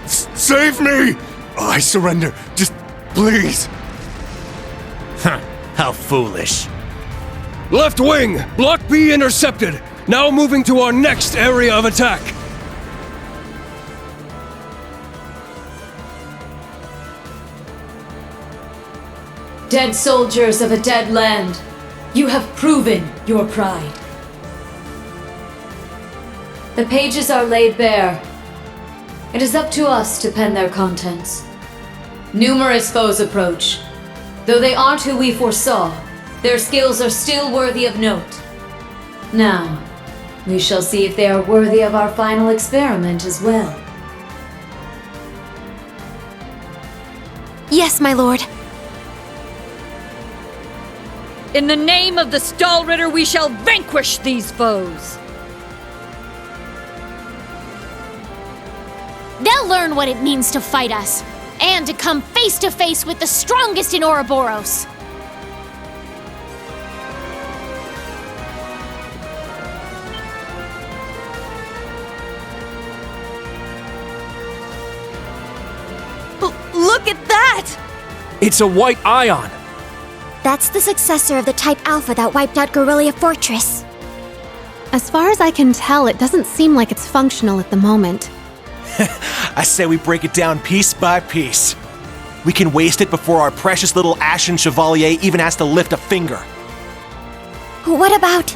Save me! I surrender. Just please. How foolish. Left wing, Block B intercepted. Now moving to our next area of attack. Dead soldiers of a dead land, you have proven your pride. The pages are laid bare. It is up to us to pen their contents. Numerous foes approach. Though they aren't who we foresaw, their skills are still worthy of note. Now, we shall see if they are worthy of our final experiment as well. Yes, my lord. In the name of the Stahlritter, we shall vanquish these foes! They'll learn what it means to fight us, and to come face to face with the strongest in Ouroboros. Look at that! It's a white ion. That's the successor of the Type Alpha that wiped out Guerrilla Fortress. As far as I can tell, it doesn't seem like it's functional at the moment. I say we break it down piece by piece. We can waste it before our precious little Ashen Chevalier even has to lift a finger. What about...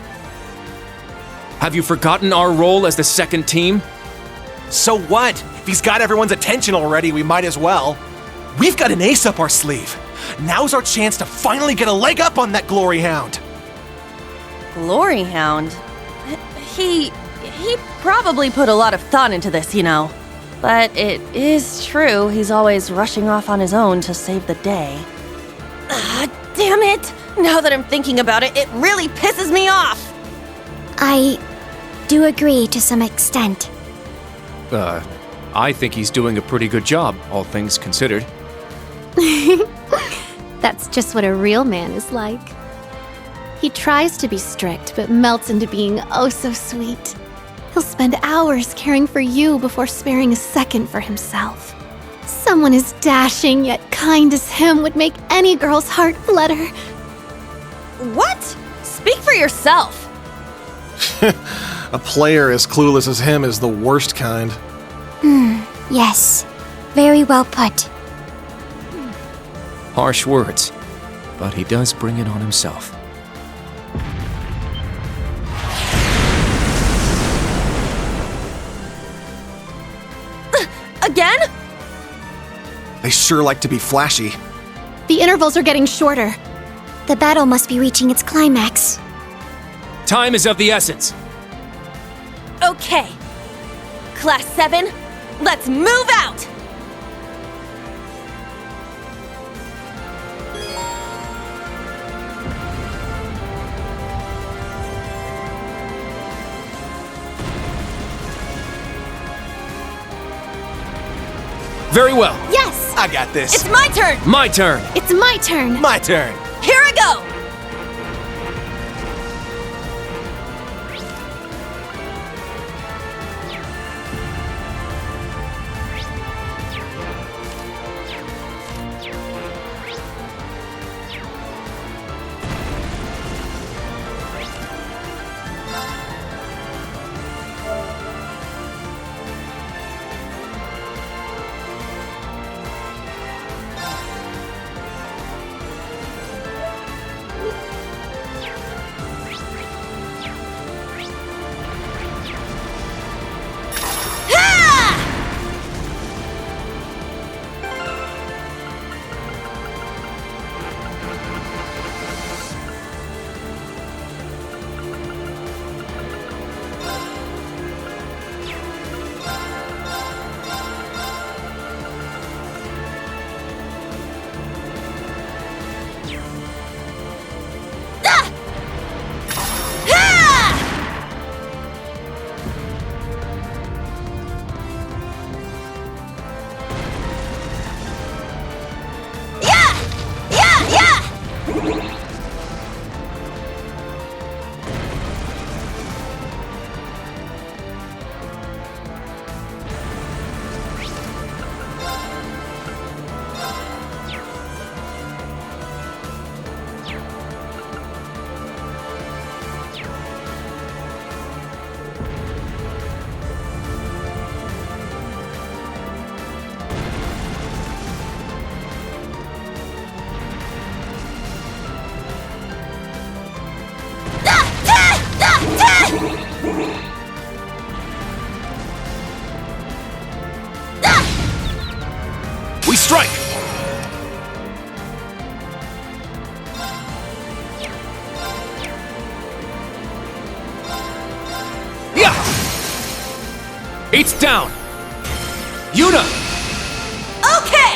Have you forgotten our role as the second team? So what? If he's got everyone's attention already, we might as well. We've got an ace up our sleeve. Now's our chance to finally get a leg up on that Glory Hound. Glory Hound? He probably put a lot of thought into this, you know. But it is true, he's always rushing off on his own to save the day. Damn it! Now that I'm thinking about it, it really pisses me off! I do agree to some extent. I think he's doing a pretty good job, all things considered. That's just what a real man is like. He tries to be strict, but melts into being oh so sweet. He'll spend hours caring for you before sparing a second for himself. Someone as dashing yet kind as him would make any girl's heart flutter. What? Speak for yourself! A player as clueless as him is the worst kind. Yes. Very well put. Harsh words, but he does bring it on himself. Again? They sure like to be flashy. The intervals are getting shorter. The battle must be reaching its climax. Time is of the essence. Okay. Class 7, let's move out! Very well. Yes! I got this. It's my turn! My turn. It's my turn. My turn. Here I go! Eight's down! Yuna! Okay!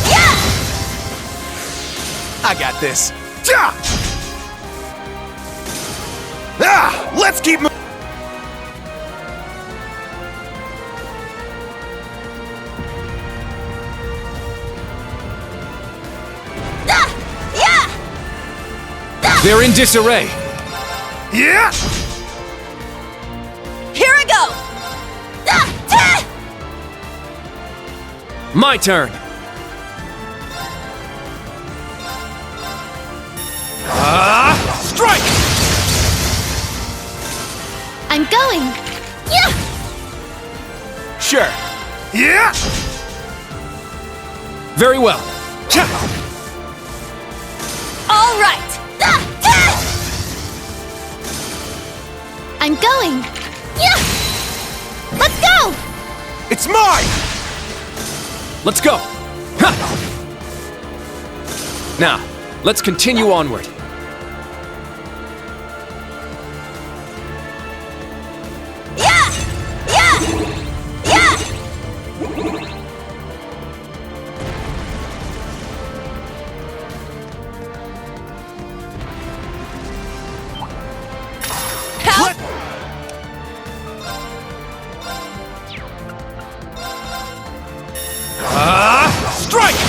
Yeah! I got this. Ja! Ah! Let's keep moving! They're in disarray! Yeah! Here I go! My turn! Strike! I'm going! Yeah! Sure. Yeah! Very well. All right! I'm going! Yeah! Let's go! It's mine! Let's go! Ha! Now, let's continue onward. Yeah! Yeah! Yeah! Help! Strike!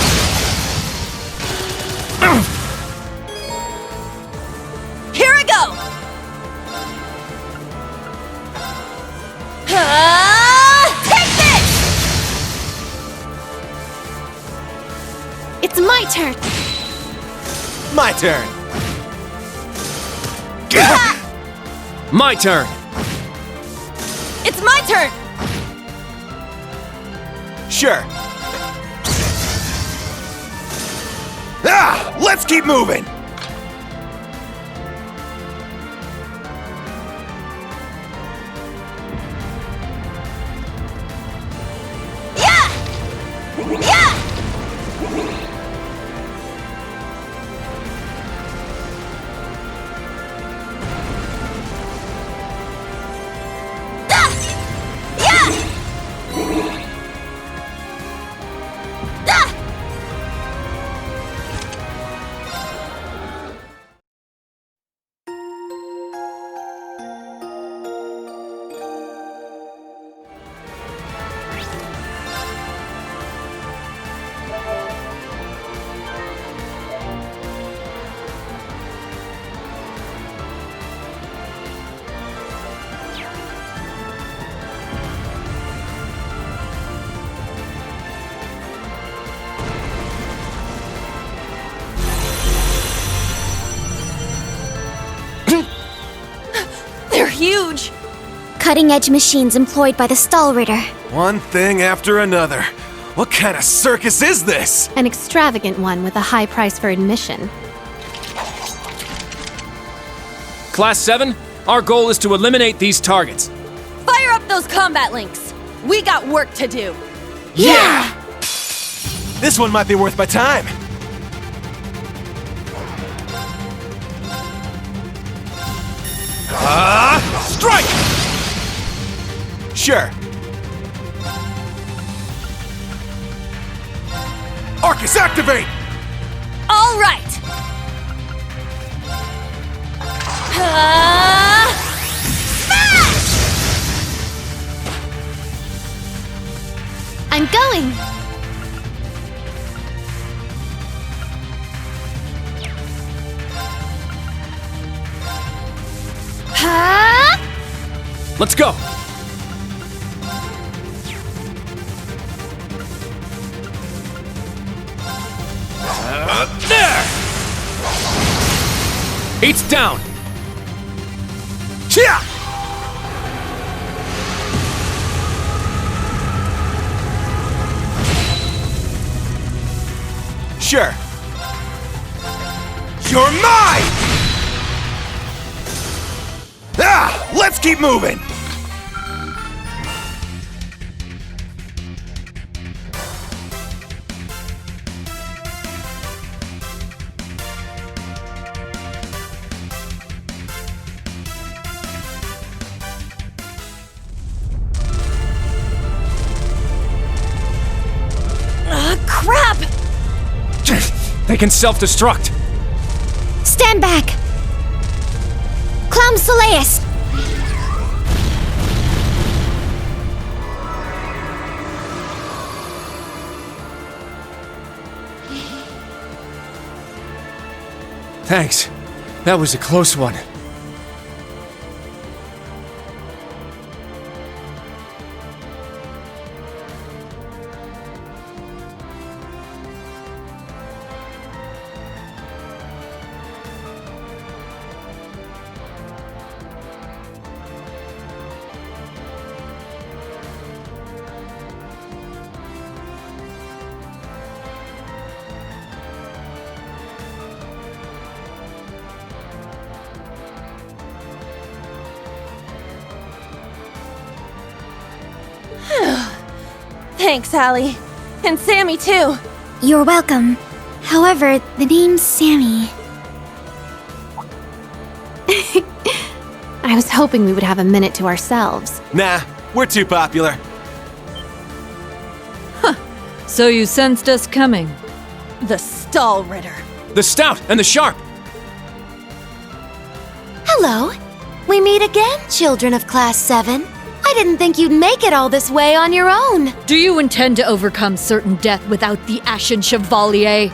Here I go! Take this! It's my turn! My turn. My turn! It's my turn! Sure. Ah! Let's keep moving! Yeah! Yeah! They're huge! Cutting-edge machines employed by the Stahlritter. One thing after another. What kind of circus is this? An extravagant one with a high price for admission. Class 7, our goal is to eliminate these targets. Fire up those combat links! We got work to do! Yeah! This one might be worth my time. Strike! Sure. Arcus, activate! All right! Smash! I'm going! Let's go! There! Eight's down! Yeah! Sure. You're mine! Ah! Let's keep moving! They can self-destruct. Stand back! Clem Soleus! Thanks. That was a close one. Thanks, Allie. And Sammy, too. You're welcome. However, the name's Sammy. I was hoping we would have a minute to ourselves. Nah, we're too popular. So you sensed us coming. The Stall Ritter. The Stout and the Sharp! Hello. We meet again, children of Class 7. I didn't think you'd make it all this way on your own. Do you intend to overcome certain death without the Ashen Chevalier?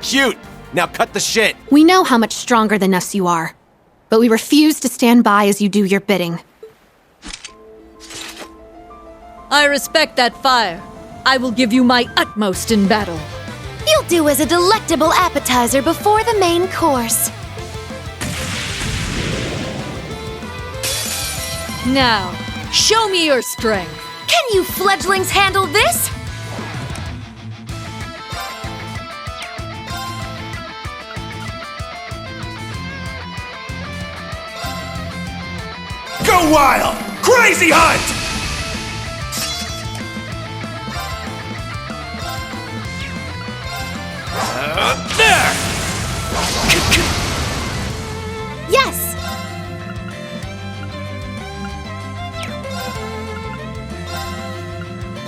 Cute! Now cut the shit! We know how much stronger than us you are, but we refuse to stand by as you do your bidding. I respect that fire. I will give you my utmost in battle. You'll do as a delectable appetizer before the main course. Now, show me your strength. Can you fledglings handle this? Go wild! Crazy hunt! There! Yes!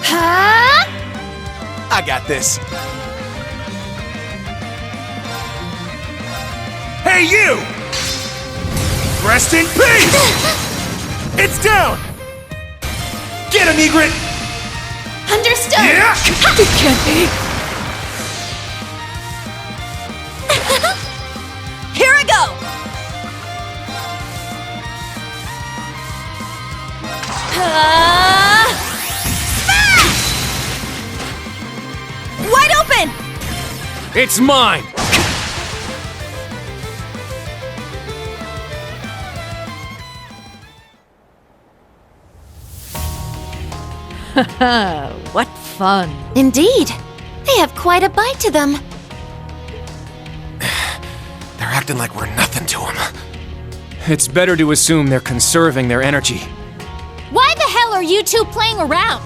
Huh? I got this. Hey, you! Rest in peace! It's down! Get him, Egret! Understood! Yeah! It can't be! Here I go! Wide open! It's mine! What fun. Indeed. They have quite a bite to them. They're acting like we're nothing to them. It's better to assume they're conserving their energy. Why the hell are you two playing around?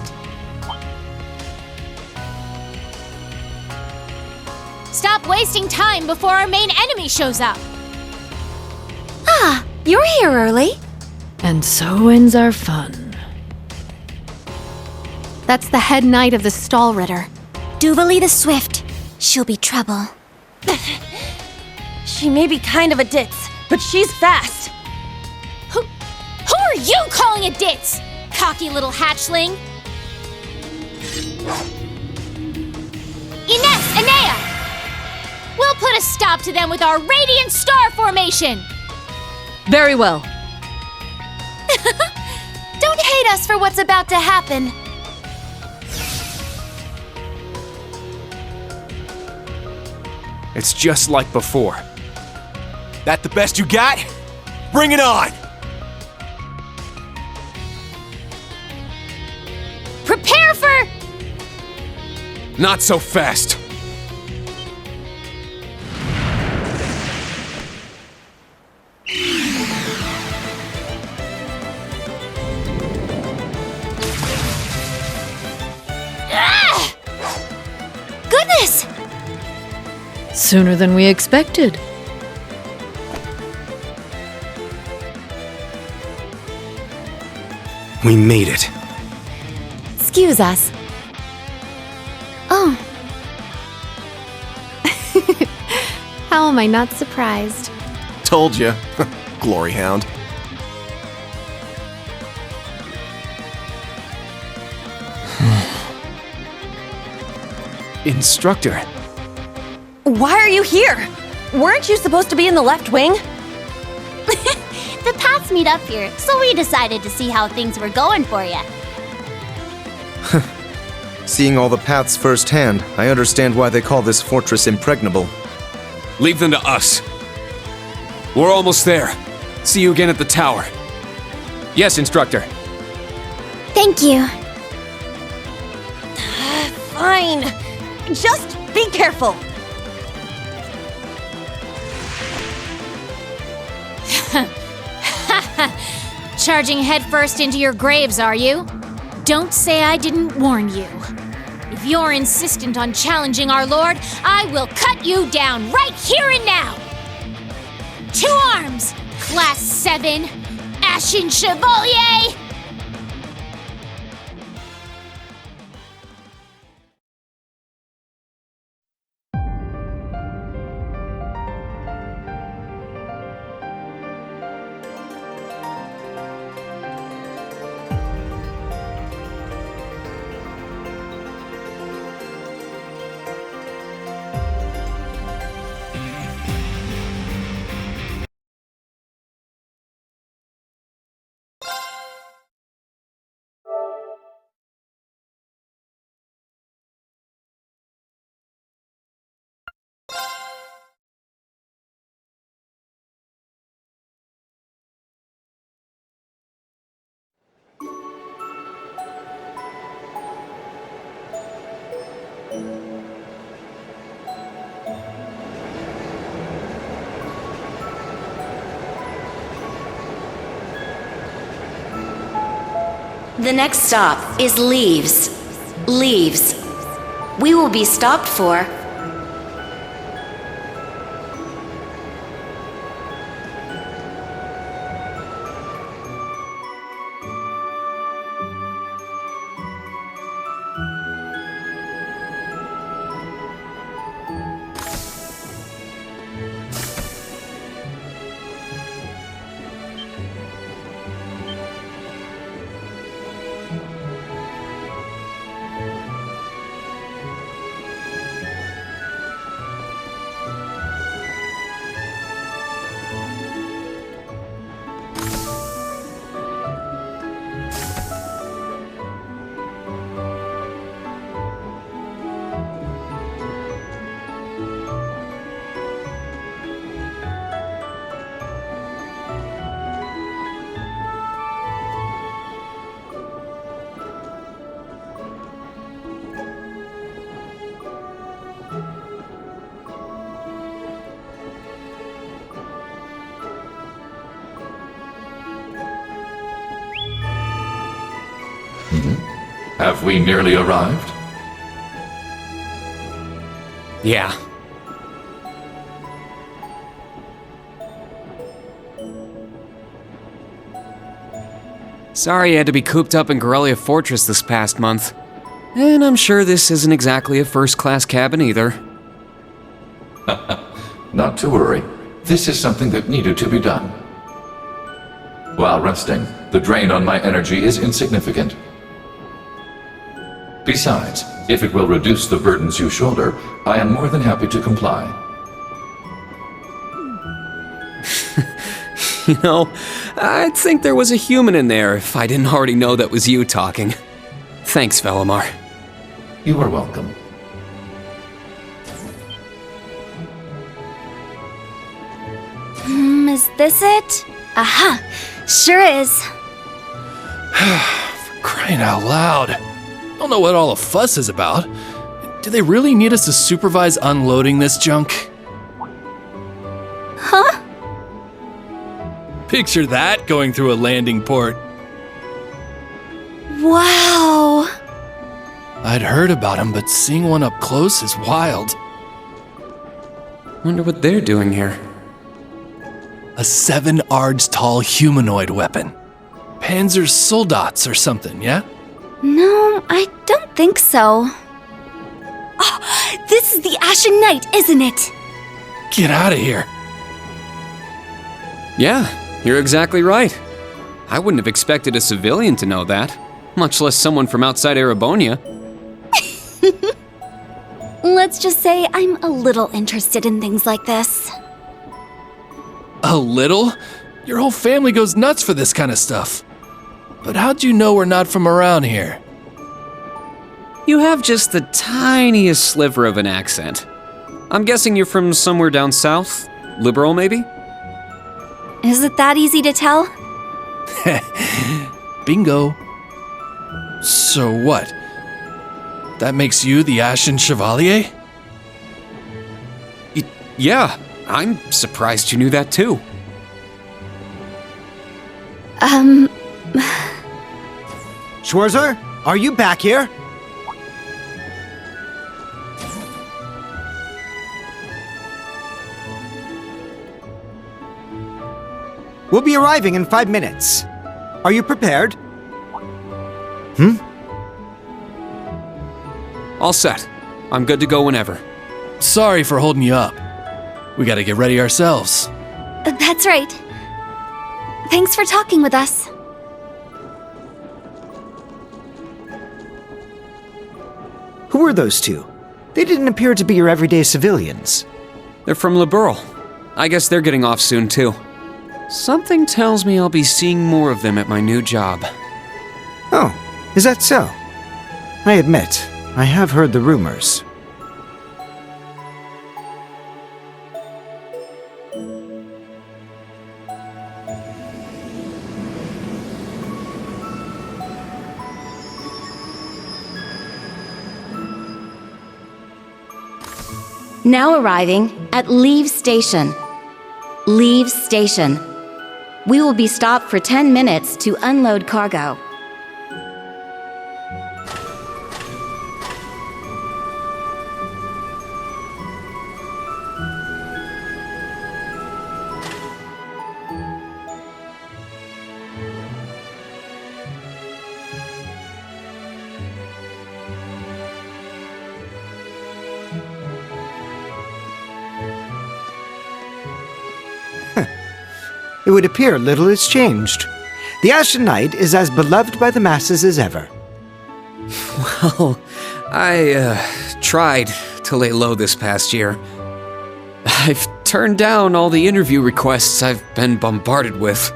Stop wasting time before our main enemy shows up. Ah, you're here early. And so ends our fun. That's the head knight of the Stall Ritter. Duvalie the Swift. She'll be trouble. She may be kind of a ditz, but she's fast. Who are you calling a ditz? Cocky little hatchling. Ines, Anea! We'll put a stop to them with our Radiant Star Formation! Very well. Don't hate us for what's about to happen. It's just like before. That the best you got? Bring it on! Prepare for... Not so fast. Goodness! Sooner than we expected. We made it. Excuse us. Oh. How am I not surprised? Told you. Glory Hound. Instructor. Why are you here? Weren't you supposed to be in the left wing? The paths meet up here, so we decided to see how things were going for you. Seeing all the paths firsthand, I understand why they call this fortress impregnable. Leave them to us. We're almost there. See you again at the tower. Yes, Instructor. Thank you. Fine. Just be careful. Charging headfirst into your graves, are you? Don't say I didn't warn you. If you're insistent on challenging our lord, I will cut you down right here and now! To arms! Class 7, Ashen Chevalier! The next stop is Leaves. Leaves. We will be stopped for... Have we nearly arrived? Yeah. Sorry you had to be cooped up in Corellia Fortress this past month. And I'm sure this isn't exactly a first-class cabin either. Not to worry. This is something that needed to be done. While resting, the drain on my energy is insignificant. Besides, if it will reduce the burdens you shoulder, I am more than happy to comply. You know, I'd think there was a human in there if I didn't already know that was you talking. Thanks, Velimar. You are welcome. Is this it? Aha! Sure is. Crying out loud. Don't know what all the fuss is about. Do they really need us to supervise unloading this junk? Huh? Picture that going through a landing port. Wow! I'd heard about them, but seeing one up close is wild. Wonder what they're doing here. A 7 ards tall humanoid weapon. Panzer Soldats or something, yeah? No, I don't think so. Oh, this is the Ashen Knight, isn't it? Get out of here. Yeah, you're exactly right. I wouldn't have expected a civilian to know that, much less someone from outside Erebonia. Let's just say I'm a little interested in things like this. A little? Your whole family goes nuts for this kind of stuff. But how'd you know we're not from around here? You have just the tiniest sliver of an accent. I'm guessing you're from somewhere down south? Liberal, maybe? Is it that easy to tell? Bingo. So what? That makes you the Ashen Chevalier? Yeah, I'm surprised you knew that too. Schwarzer, are you back here? We'll be arriving in 5 minutes. Are you prepared? All set. I'm good to go whenever. Sorry for holding you up. We gotta get ready ourselves. That's right. Thanks for talking with us. Who are those two? They didn't appear to be your everyday civilians. They're from Liberal. I guess they're getting off soon too. Something tells me I'll be seeing more of them at my new job. Oh, is that so? I admit, I have heard the rumors. Now arriving at Leave Station. Leave Station. We will be stopped for 10 minutes to unload cargo. It would appear little has changed. The Ashen Knight is as beloved by the masses as ever. Well, I tried to lay low this past year. I've turned down all the interview requests I've been bombarded with.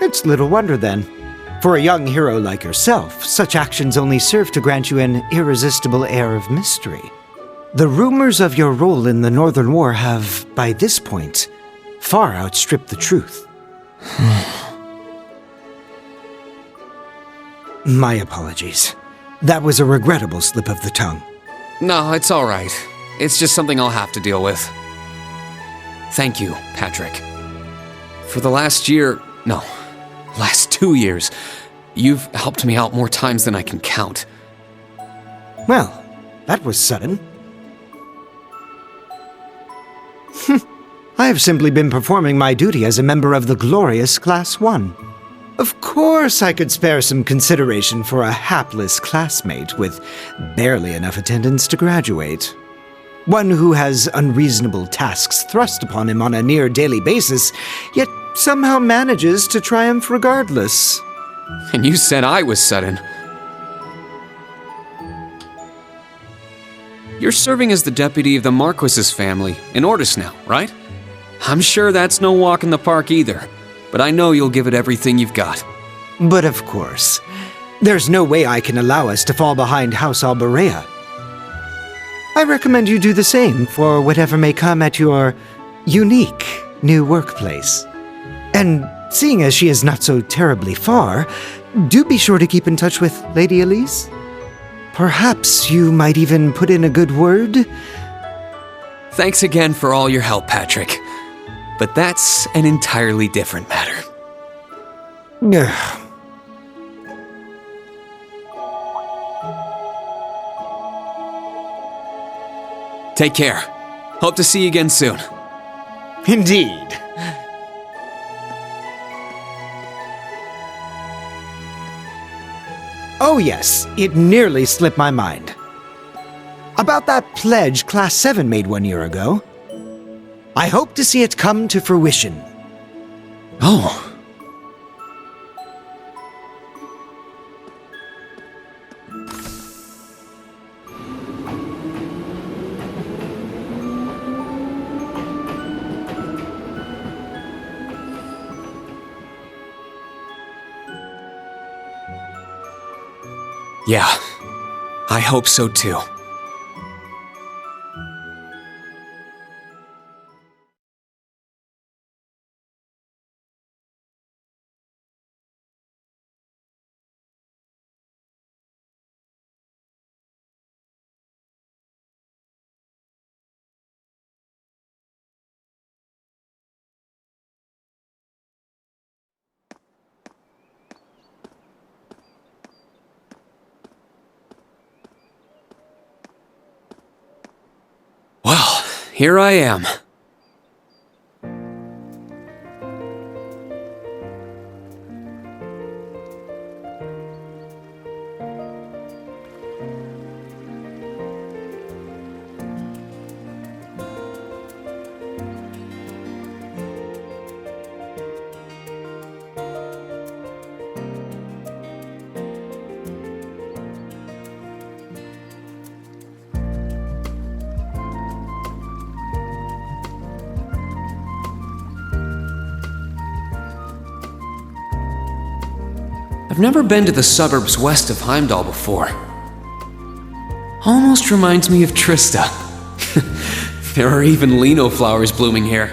It's little wonder then. For a young hero like yourself, such actions only serve to grant you an irresistible air of mystery. The rumors of your role in the Northern War have, by this point, far outstripped the truth. My apologies. That was a regrettable slip of the tongue. No, it's all right. It's just something I'll have to deal with. Thank you, Patrick. For the last 2 years, you've helped me out more times than I can count. Well, that was sudden. I have simply been performing my duty as a member of the glorious Class 1. Of course I could spare some consideration for a hapless classmate with barely enough attendance to graduate. One who has unreasonable tasks thrust upon him on a near daily basis, yet somehow manages to triumph regardless. And you said I was sudden. You're serving as the deputy of the Marquis's family in Ordis now, right? I'm sure that's no walk in the park either, but I know you'll give it everything you've got. But of course, there's no way I can allow us to fall behind House Alberea. I recommend you do the same for whatever may come at your unique new workplace. And seeing as she is not so terribly far, do be sure to keep in touch with Lady Elise. Perhaps you might even put in a good word? Thanks again for all your help, Patrick. But that's an entirely different matter. Take care. Hope to see you again soon. Indeed. Oh yes, it nearly slipped my mind. About that pledge Class 7 made 1 year ago. I hope to see it come to fruition. Oh. Yeah, I hope so too. Well, here I am. I've never been to the suburbs west of Heimdall before. Almost reminds me of Trista. There are even lino flowers blooming here.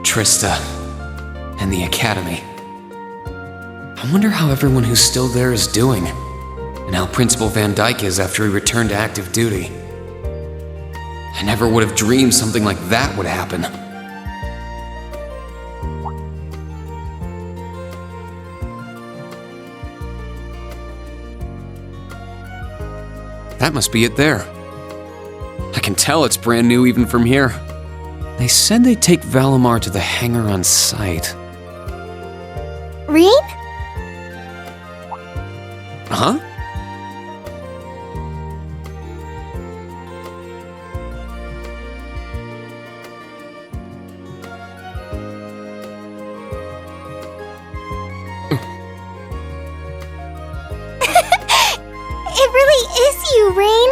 Trista and the Academy. I wonder how everyone who's still there is doing, and how Principal Van Dyke is after he returned to active duty. I never would have dreamed something like that would happen. That must be it there. I can tell it's brand new even from here. They said they'd take Valimar to the hangar on site. Rean? Huh? It really is you, Rain.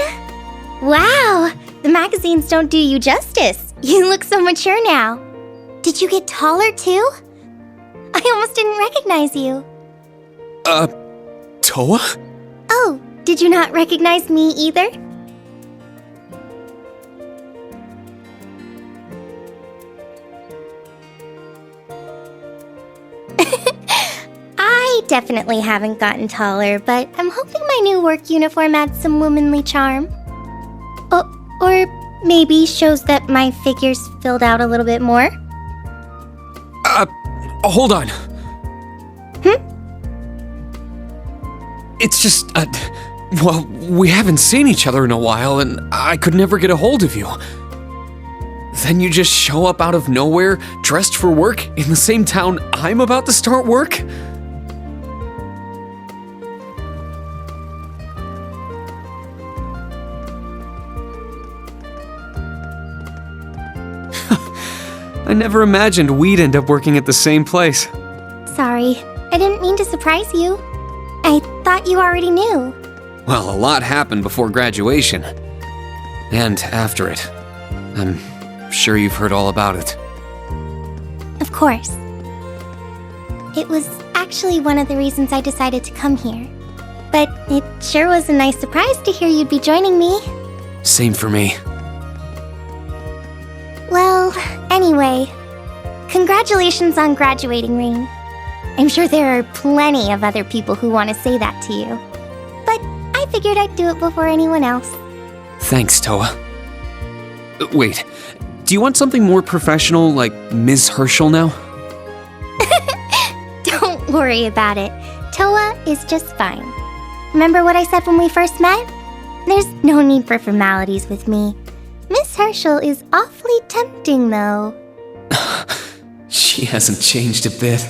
Wow, the magazines don't do you justice. You look so mature now. Did you get taller too? I almost didn't recognize you. Toa? Oh, did you not recognize me either? I definitely haven't gotten taller, but I'm hoping my new work uniform adds some womanly charm. Or maybe shows that my figure's filled out a little bit more. Hold on. It's just, well, we haven't seen each other in a while, and I could never get a hold of you. Then you just show up out of nowhere, dressed for work, in the same town I'm about to start work? I never imagined we'd end up working at the same place. Sorry, I didn't mean to surprise you. I thought you already knew. Well, a lot happened before graduation. And after it. I'm sure you've heard all about it. Of course. It was actually one of the reasons I decided to come here. But it sure was a nice surprise to hear you'd be joining me. Same for me. Well, anyway, congratulations on graduating, Rain. I'm sure there are plenty of other people who want to say that to you. But I figured I'd do it before anyone else. Thanks, Toa. Wait, do you want something more professional, like Ms. Herschel now? Don't worry about it. Toa is just fine. Remember what I said when we first met? There's no need for formalities with me. Miss Herschel is awfully really tempting, though. She hasn't changed a bit.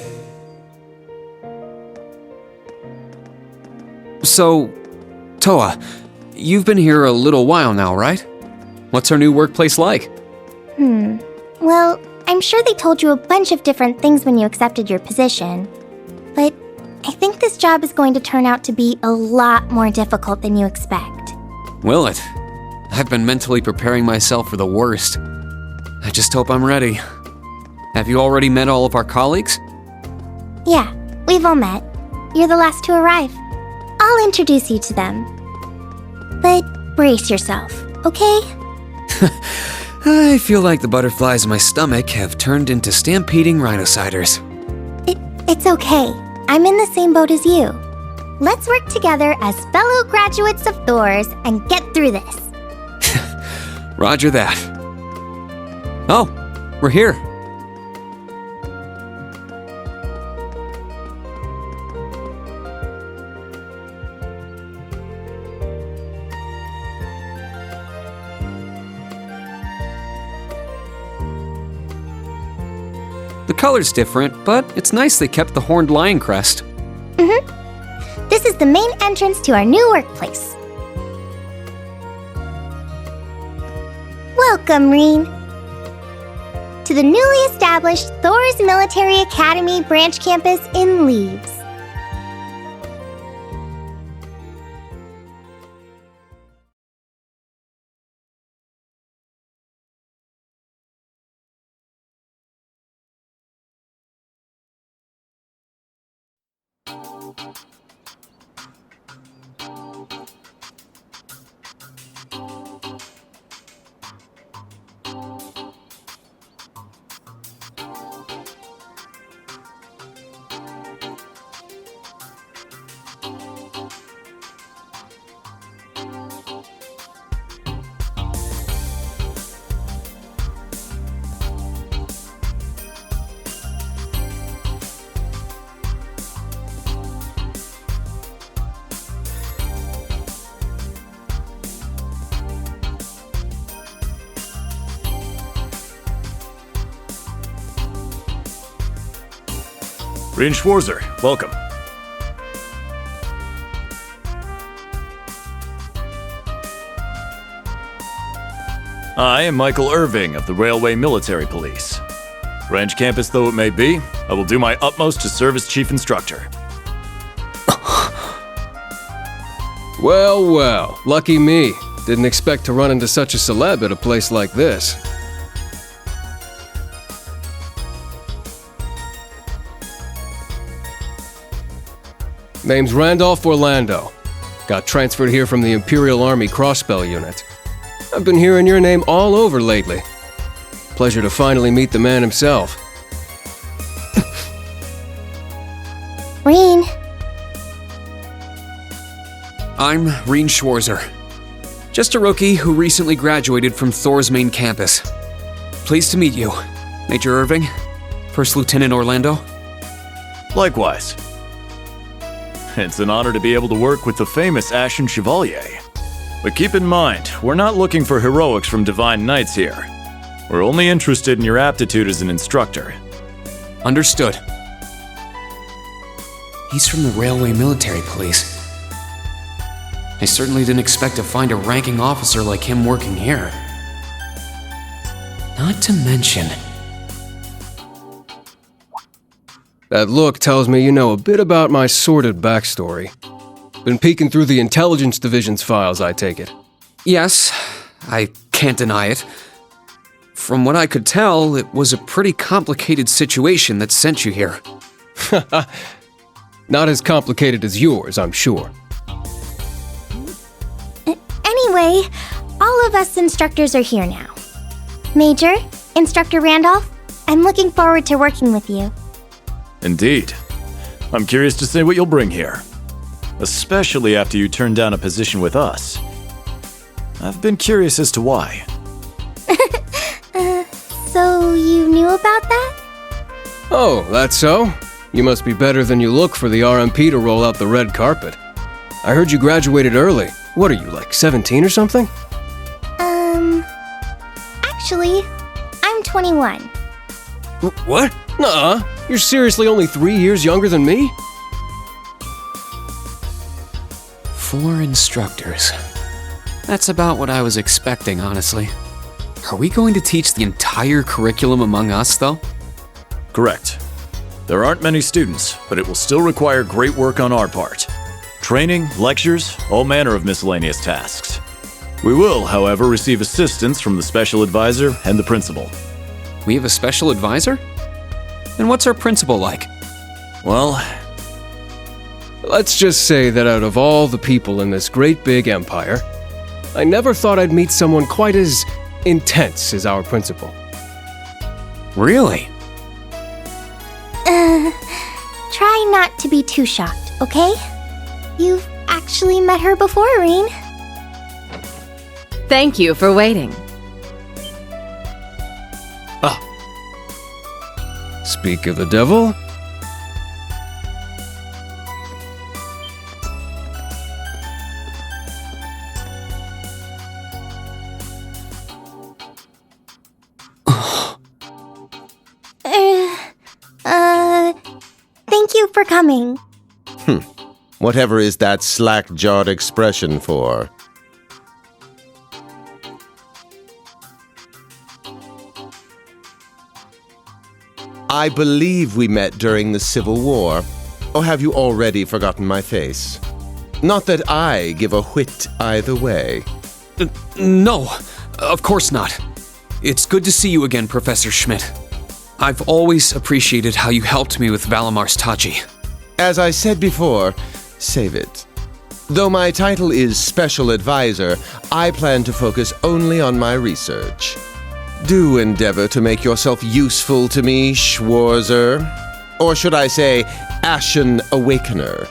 So, Toa, you've been here a little while now, right? What's our new workplace like? Well, I'm sure they told you a bunch of different things when you accepted your position. But I think this job is going to turn out to be a lot more difficult than you expect. Will it? I've been mentally preparing myself for the worst. I just hope I'm ready. Have you already met all of our colleagues? Yeah, we've all met. You're the last to arrive. I'll introduce you to them. But brace yourself, okay? I feel like the butterflies in my stomach have turned into stampeding rhinociders. It's okay. I'm in the same boat as you. Let's work together as fellow graduates of Thors and get through this. Roger that. Oh, we're here. The color's different, but it's nice they kept the horned lion crest. This is the main entrance to our new workplace. Welcome, Reen, to the newly established Thors Military Academy branch campus in Leaves. Reen Schwarzer, welcome. I am Michael Irving of the Railway Military Police. Branch campus though it may be, I will do my utmost to serve as chief instructor. Well, well, lucky me. Didn't expect to run into such a celeb at a place like this. Name's Randolph Orlando. Got transferred here from the Imperial Army Crossbell Unit. I've been hearing your name all over lately. Pleasure to finally meet the man himself. Reen. I'm Reen Schwarzer. Just a rookie who recently graduated from Thor's main campus. Pleased to meet you, Major Irving, First Lieutenant Orlando. Likewise. It's an honor to be able to work with the famous Ashen Chevalier. But keep in mind, we're not looking for heroics from Divine Knights here. We're only interested in your aptitude as an instructor. Understood. He's from the Railway Military Police. I certainly didn't expect to find a ranking officer like him working here. Not to mention... That look tells me you know a bit about my sordid backstory. Been peeking through the Intelligence Division's files, I take it. Yes, I can't deny it. From what I could tell, it was a pretty complicated situation that sent you here. Not as complicated as yours, I'm sure. Anyway, all of us instructors are here now. Major, Instructor Randolph, I'm looking forward to working with you. Indeed. I'm curious to see what you'll bring here. Especially after you turn down a position with us. I've been curious as to why. So you knew about that? Oh, that's so? You must be better than you look for the RMP to roll out the red carpet. I heard you graduated early. What are you, like 17 or something? Actually, 21. What? Nuh-uh. You're seriously only 3 years younger than me? 4 instructors. That's about what I was expecting, honestly. Are we going to teach the entire curriculum among us, though? Correct. There aren't many students, but it will still require great work on our part. Training, lectures, all manner of miscellaneous tasks. We will, however, receive assistance from the special advisor and the principal. We have a special advisor? And what's our principal like? Well, let's just say that out of all the people in this great big empire, I never thought I'd meet someone quite as intense as our principal. Really? Try not to be too shocked, okay? You've actually met her before, Rean. Thank you for waiting. Speak of the devil. Thank you for coming. Whatever is that slack-jawed expression for? I believe we met during the Civil War. Or have you already forgotten my face? Not that I give a whit either way. No, of course not. It's good to see you again, Professor Schmidt. I've always appreciated how you helped me with Valamar's Tachi. As I said before, save it. Though my title is Special Advisor, I plan to focus only on my research. Do endeavor to make yourself useful to me, Schwarzer. Or should I say, Ashen Awakener.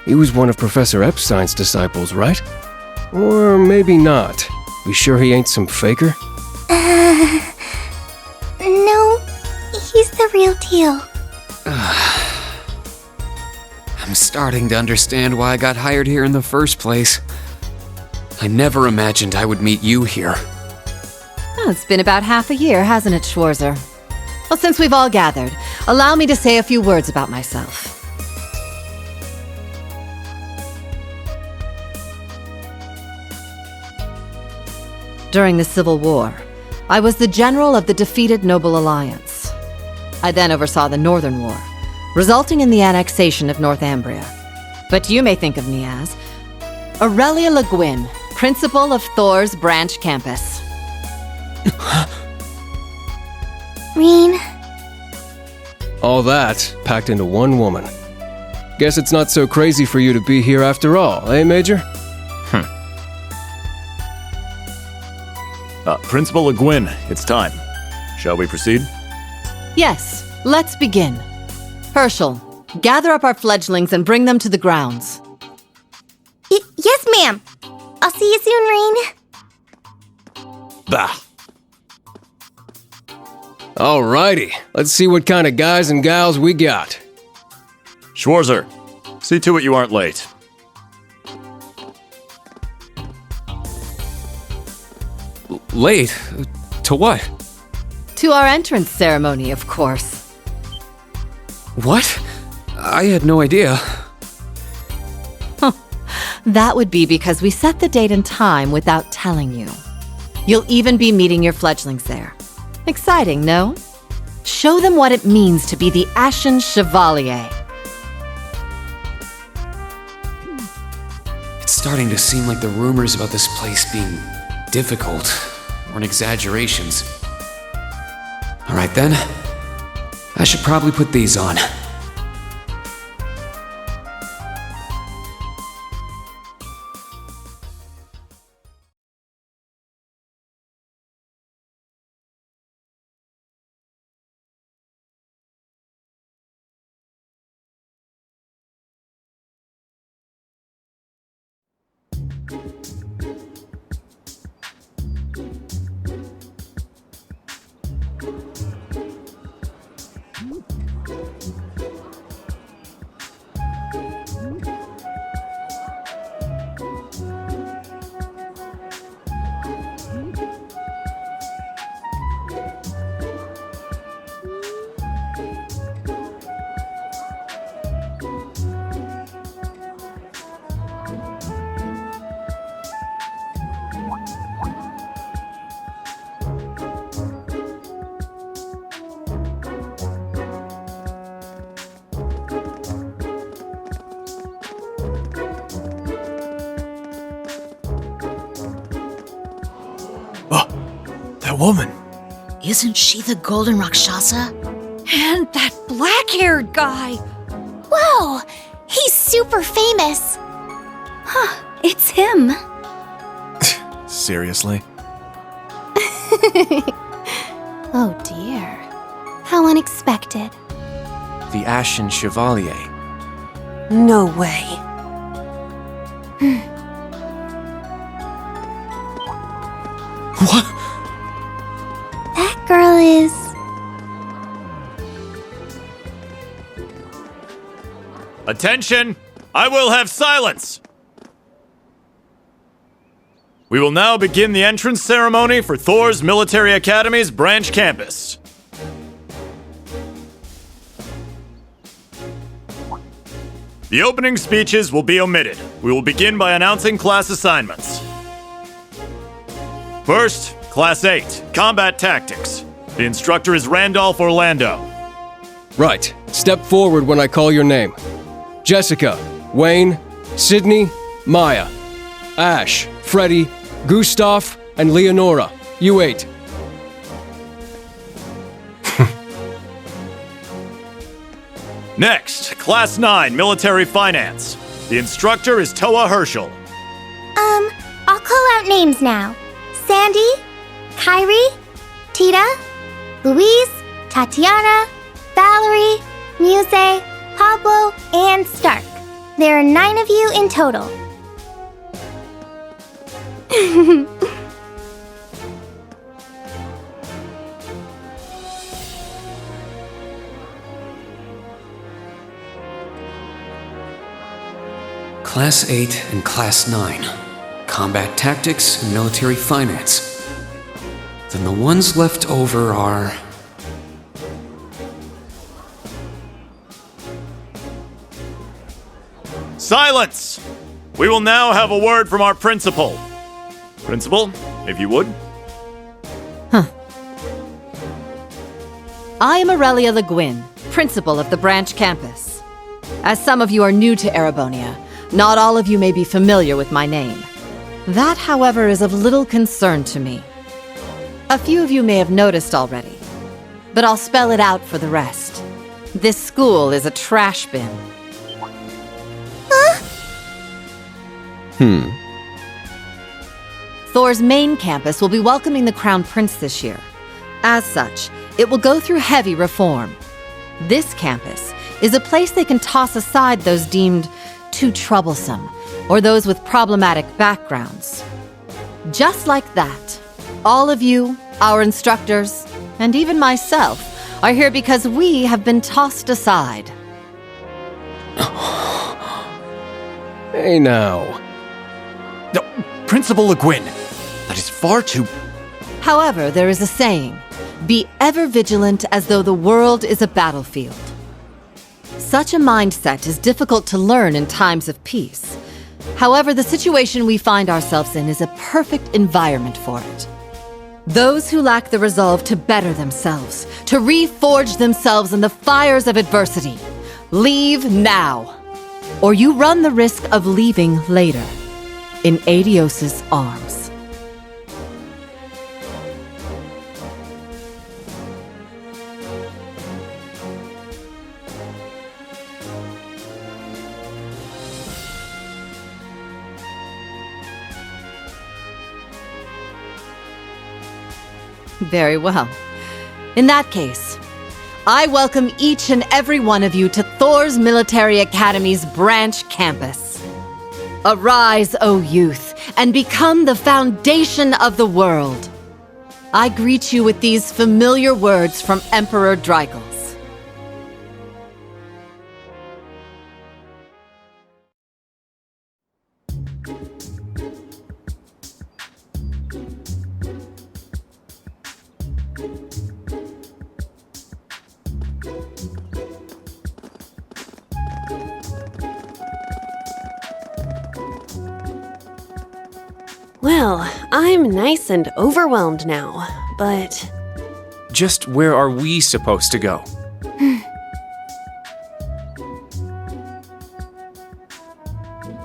He was one of Professor Epstein's disciples, right? Or maybe not. You sure he ain't some faker? No, he's the real deal. I'm starting to understand why I got hired here in the first place. I never imagined I would meet you here. Oh, it's been about half a year, hasn't it, Schwarzer? Well, since we've all gathered, allow me to say a few words about myself. During the Civil War, I was the general of the defeated Noble Alliance. I then oversaw the Northern War, resulting in the annexation of Northumbria. But you may think of me as Aurelia Le Guin, principal of Thor's branch campus. Rean. All that packed into one woman. Guess it's not so crazy for you to be here after all, eh, Major? Principal Le Guin, it's time. Shall we proceed? Yes, let's begin. Herschel, gather up our fledglings and bring them to the grounds. Yes, ma'am. I'll see you soon, Rean. Bah. Alrighty, let's see what kind of guys and gals we got. Schwarzer, see to it you aren't late. Late? To what? To our entrance ceremony, of course. What? I had no idea. That would be because we set the date and time without telling you. You'll even be meeting your fledglings there. Exciting, no? Show them what it means to be the Ashen Chevalier. It's starting to seem like the rumors about this place being difficult weren't exaggerations. All right then, I should probably put these on. That woman. Isn't she the Golden Rakshasa? And that black-haired guy! Whoa! He's super famous! Huh, it's him. Seriously? Oh dear. How unexpected. The Ashen Chevalier. No way. What? That girl is... Attention! I will have silence! We will now begin the entrance ceremony for Thor's Military Academy's branch campus. The opening speeches will be omitted. We will begin by announcing class assignments. First, Class 8, Combat Tactics. The instructor is Randolph Orlando. Right. Step forward when I call your name. Jessica, Wayne, Sydney, Maya, Ash, Freddie, Gustav, and Leonora. You 8. Next, Class 9, Military Finance. The instructor is Toa Herschel. I'll call out names now. Sandy, Kyrie, Tita, Louise, Tatiana, Valerie, Muse, Pablo, and Stark. There are 9 of you in total. Class 8 and Class 9. Combat Tactics and Military Finance. Then the ones left over are... Silence! We will now have a word from our principal. Principal, if you would. I am Aurelia Le Guin, principal of the branch campus. As some of you are new to Erebonia, not all of you may be familiar with my name. That, however, is of little concern to me. A few of you may have noticed already, but I'll spell it out for the rest. This school is a trash bin. Thor's main campus will be welcoming the Crown Prince this year. As such, it will go through heavy reform. This campus is a place they can toss aside those deemed too troublesome, or those with problematic backgrounds. Just like that, all of you, our instructors, and even myself, are here because we have been tossed aside. Hey now. No, Principal Le Guin, that is far too... However, there is a saying, be ever vigilant as though the world is a battlefield. Such a mindset is difficult to learn in times of peace. However, the situation we find ourselves in is a perfect environment for it. Those who lack the resolve to better themselves, to reforge themselves in the fires of adversity, leave now, or you run the risk of leaving later, in Adios's arms. Very well. In that case, I welcome each and every one of you to Thor's Military Academy's branch campus. Arise, O youth, and become the foundation of the world. I greet you with these familiar words from Emperor Dreigels. Well, I'm nice and overwhelmed now, but... Just where are we supposed to go?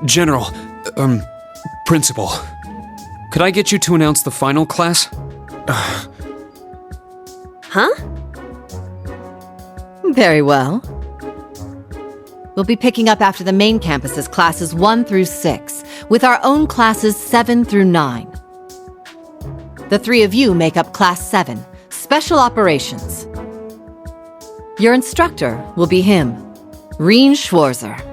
General, Principal, could I get you to announce the final class? Huh? Very well. We'll be picking up after the main campus's classes 1 through 6, with our own classes 7 through 9. The 3 of you make up Class 7, Special Operations. Your instructor will be him, Reen Schwarzer.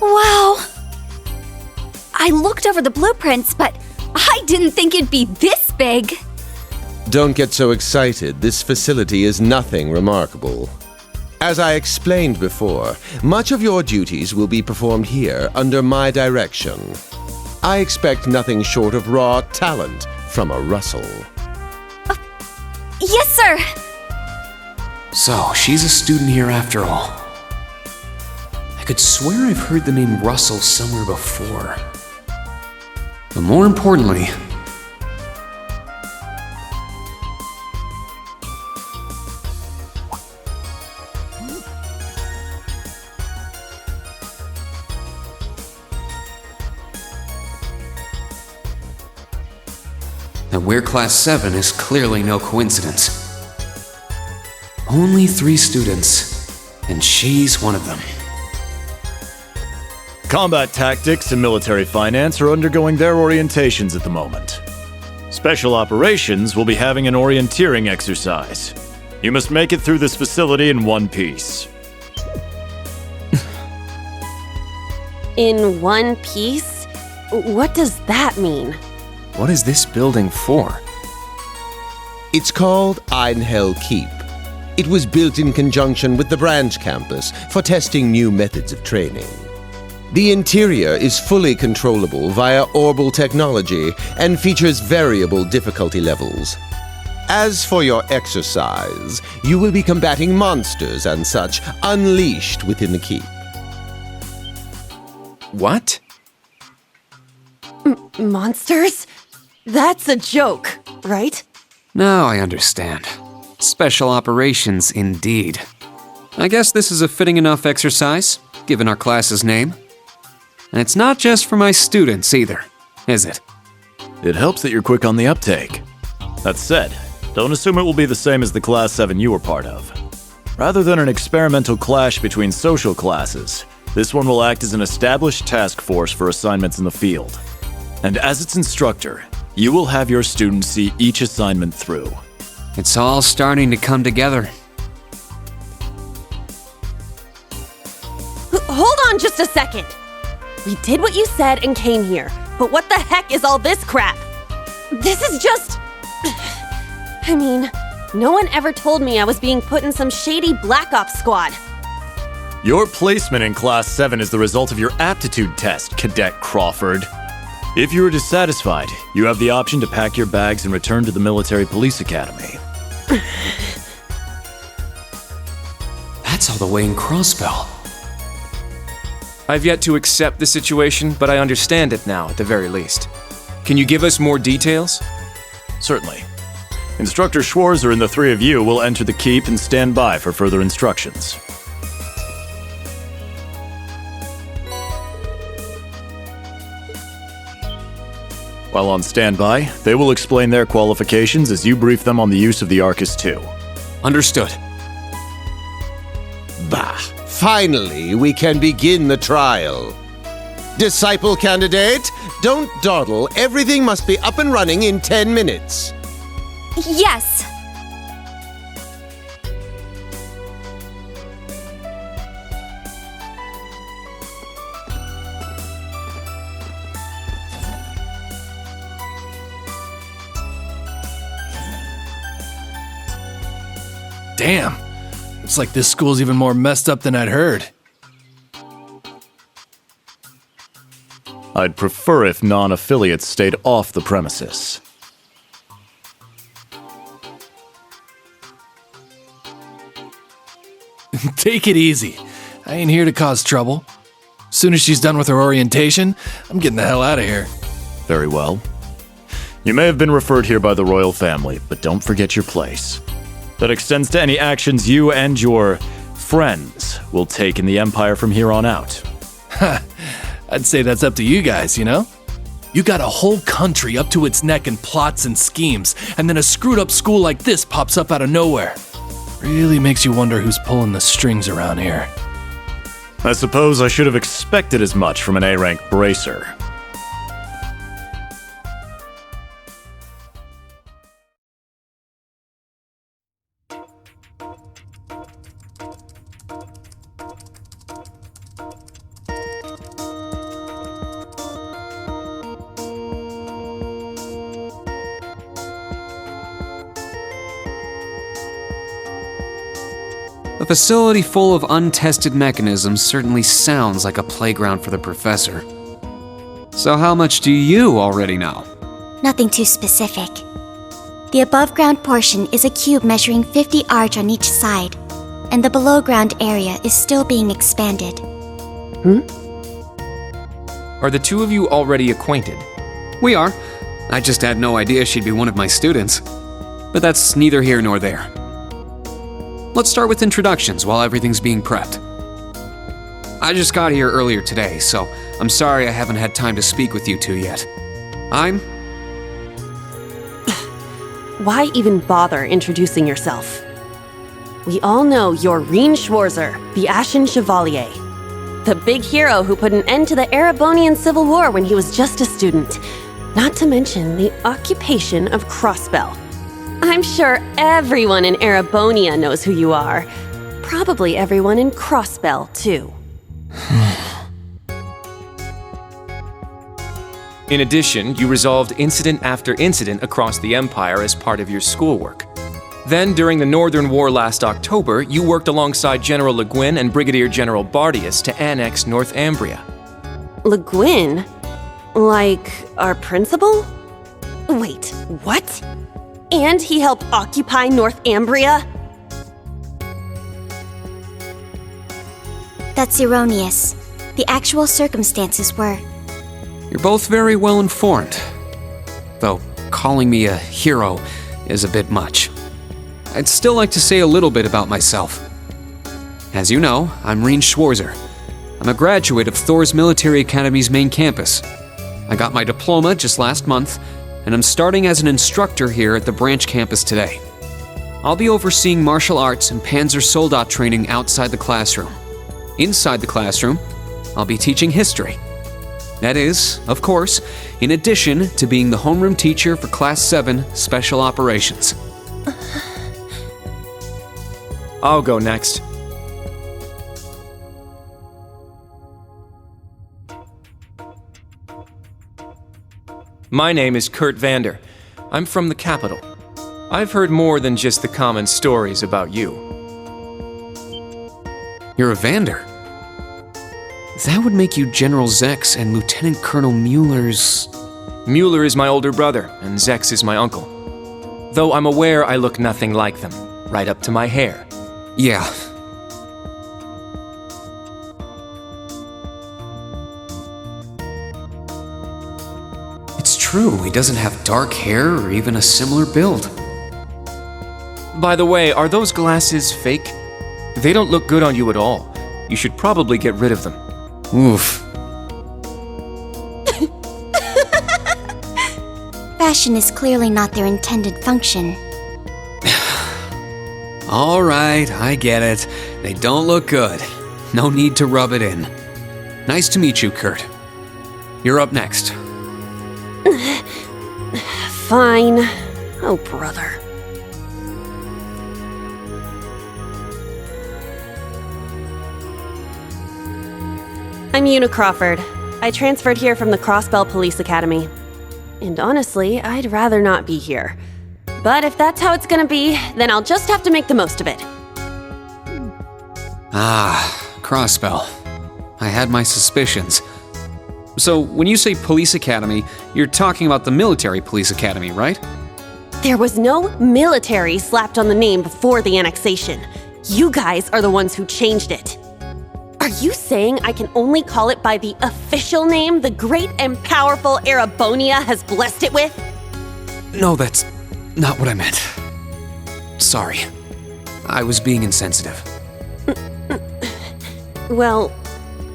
Wow! I looked over the blueprints, but I didn't think it'd be this big. Don't get so excited. This facility is nothing remarkable. As I explained before, much of your duties will be performed here under my direction. I expect nothing short of raw talent from a Russell. Yes, sir! So, she's a student here after all. I could swear I've heard the name Russell somewhere before. But more importantly, that we're Class 7 is clearly no coincidence. Only 3 students, and she's one of them. Combat tactics and military finance are undergoing their orientations at the moment. Special operations will be having an orienteering exercise. You must make it through this facility in one piece. In one piece? What does that mean? What is this building for? It's called Einhell Keep. It was built in conjunction with the branch campus for testing new methods of training. The interior is fully controllable via orbal technology and features variable difficulty levels. As for your exercise, you will be combating monsters and such unleashed within the keep. What? Monsters? That's a joke, right? Now I understand. Special operations, indeed. I guess this is a fitting enough exercise, given our class's name. And it's not just for my students either, is it? It helps that you're quick on the uptake. That said, don't assume it will be the same as the Class 7 you were part of. Rather than an experimental clash between social classes, this one will act as an established task force for assignments in the field. And as its instructor, you will have your students see each assignment through. It's all starting to come together. Hold on just a second! We did what you said and came here, but what the heck is all this crap? This is just... I mean, no one ever told me I was being put in some shady Black Ops squad. Your placement in Class 7 is the result of your aptitude test, Cadet Crawford. If you are dissatisfied, you have the option to pack your bags and return to the Military Police Academy. That's all the way in Crossbell. I've yet to accept the situation, but I understand it now, at the very least. Can you give us more details? Certainly. Instructor Schwarzer and the 3 of you will enter the keep and stand by for further instructions. While on standby, they will explain their qualifications as you brief them on the use of the Arcus II. Understood. Bah! Finally, we can begin the trial. Disciple candidate, don't dawdle. Everything must be up and running in 10 minutes. Yes. Damn. It's like this school's even more messed up than I'd heard. I'd prefer if non-affiliates stayed off the premises. Take it easy. I ain't here to cause trouble. Soon as she's done with her orientation, I'm getting the hell out of here. Very well. You may have been referred here by the royal family, but don't forget your place. That extends to any actions you and your friends will take in the Empire from here on out. Ha! I'd say that's up to you guys, you know? You got a whole country up to its neck in plots and schemes, and then a screwed up school like this pops up out of nowhere. Really makes you wonder who's pulling the strings around here. I suppose I should have expected as much from an A-rank bracer. A facility full of untested mechanisms certainly sounds like a playground for the professor. So how much do you already know? Nothing too specific. The above-ground portion is a cube measuring 50 arch on each side, and the below-ground area is still being expanded. Are the two of you already acquainted? We are. I just had no idea she'd be one of my students. But that's neither here nor there. Let's start with introductions while everything's being prepped. I just got here earlier today, so I'm sorry I haven't had time to speak with you two yet. Why even bother introducing yourself? We all know you're Reen Schwarzer, the Ashen Chevalier. The big hero who put an end to the Erebonian Civil War when he was just a student. Not to mention the occupation of Crossbell. I'm sure everyone in Erebonia knows who you are. Probably everyone in Crossbell, too. In addition, you resolved incident after incident across the Empire as part of your schoolwork. Then, during the Northern War last October, you worked alongside General Le Guin and Brigadier General Bardius to annex Northumbria. Le Guin? Like our principal? Wait, what? And he helped occupy Northumbria? That's erroneous. The actual circumstances were... You're both very well informed. Though calling me a hero is a bit much. I'd still like to say a little bit about myself. As you know, I'm Reen Schwarzer. I'm a graduate of Thor's Military Academy's main campus. I got my diploma just last month, and I'm starting as an instructor here at the branch campus today. I'll be overseeing martial arts and Panzer Soldat training outside the classroom. Inside the classroom, I'll be teaching history. That is, of course, in addition to being the homeroom teacher for Class 7 Special Operations. I'll go next. My name is Kurt Vander. I'm from the capital. I've heard more than just the common stories about you. You're a Vander? That would make you General Zex and Lieutenant Colonel Mueller's... Mueller is my older brother, and Zex is my uncle. Though I'm aware I look nothing like them, right up to my hair. Yeah. It's true, he doesn't have dark hair or even a similar build. By the way, are those glasses fake? They don't look good on you at all. You should probably get rid of them. Oof. Fashion is clearly not their intended function. All right, I get it. They don't look good. No need to rub it in. Nice to meet you, Kurt. You're up next. Fine. Oh, brother. I'm Una Crawford. I transferred here from the Crossbell Police Academy. And honestly, I'd rather not be here. But if that's how it's gonna be, then I'll just have to make the most of it. Ah, Crossbell. I had my suspicions. So, when you say police academy, you're talking about the military police academy, right? There was no military slapped on the name before the annexation. You guys are the ones who changed it. Are you saying I can only call it by the official name the great and powerful Erebonia has blessed it with? No, that's not what I meant. Sorry. I was being insensitive. Well,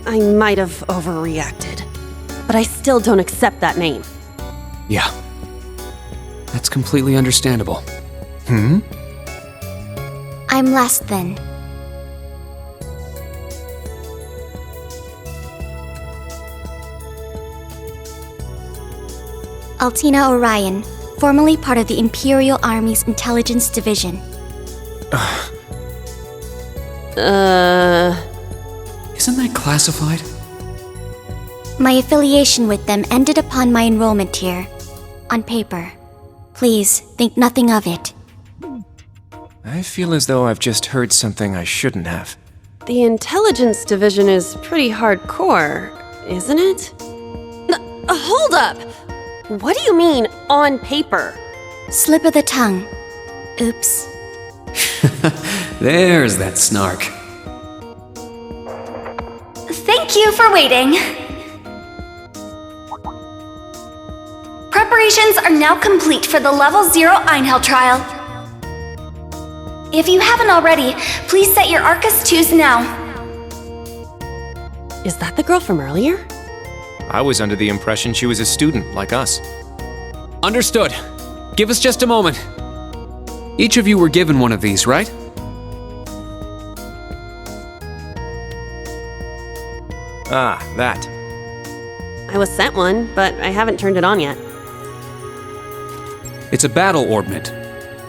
I might have overreacted. But I still don't accept that name. Yeah. That's completely understandable. I'm last then. Altina Orion, formerly part of the Imperial Army's Intelligence Division. Isn't that classified? My affiliation with them ended upon my enrollment here. On paper. Please, think nothing of it. I feel as though I've just heard something I shouldn't have. The Intelligence Division is pretty hardcore, isn't it? Hold up! What do you mean, on paper? Slip of the tongue. Oops. There's that snark. Thank you for waiting. Preparations are now complete for the Level 0 Einhell trial. If you haven't already, please set your Arcus 2s now. Is that the girl from earlier? I was under the impression she was a student, like us. Understood. Give us just a moment. Each of you were given one of these, right? Ah, that. I was sent one, but I haven't turned it on yet. It's a battle orbment.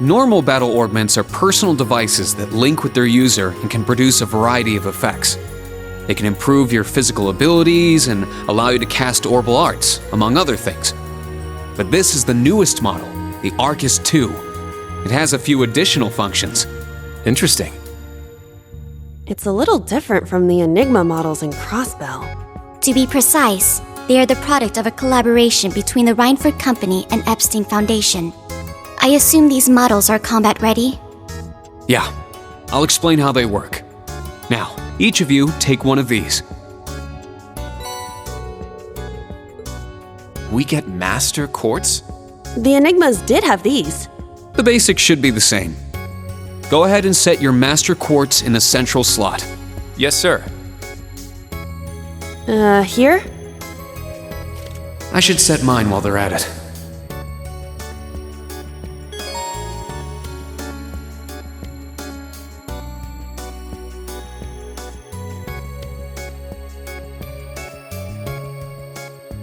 Normal battle orbments are personal devices that link with their user and can produce a variety of effects. They can improve your physical abilities and allow you to cast orbital arts, among other things. But this is the newest model, the Arcus 2. It has a few additional functions. Interesting. It's a little different from the Enigma models in Crossbell. To be precise, they are the product of a collaboration between the Reinford Company and Epstein Foundation. I assume these models are combat ready? Yeah, I'll explain how they work. Now, each of you take one of these. We get Master Quartz? The Enigmas did have these. The basics should be the same. Go ahead and set your Master Quartz in the central slot. Yes, sir. Here? I should set mine while they're at it.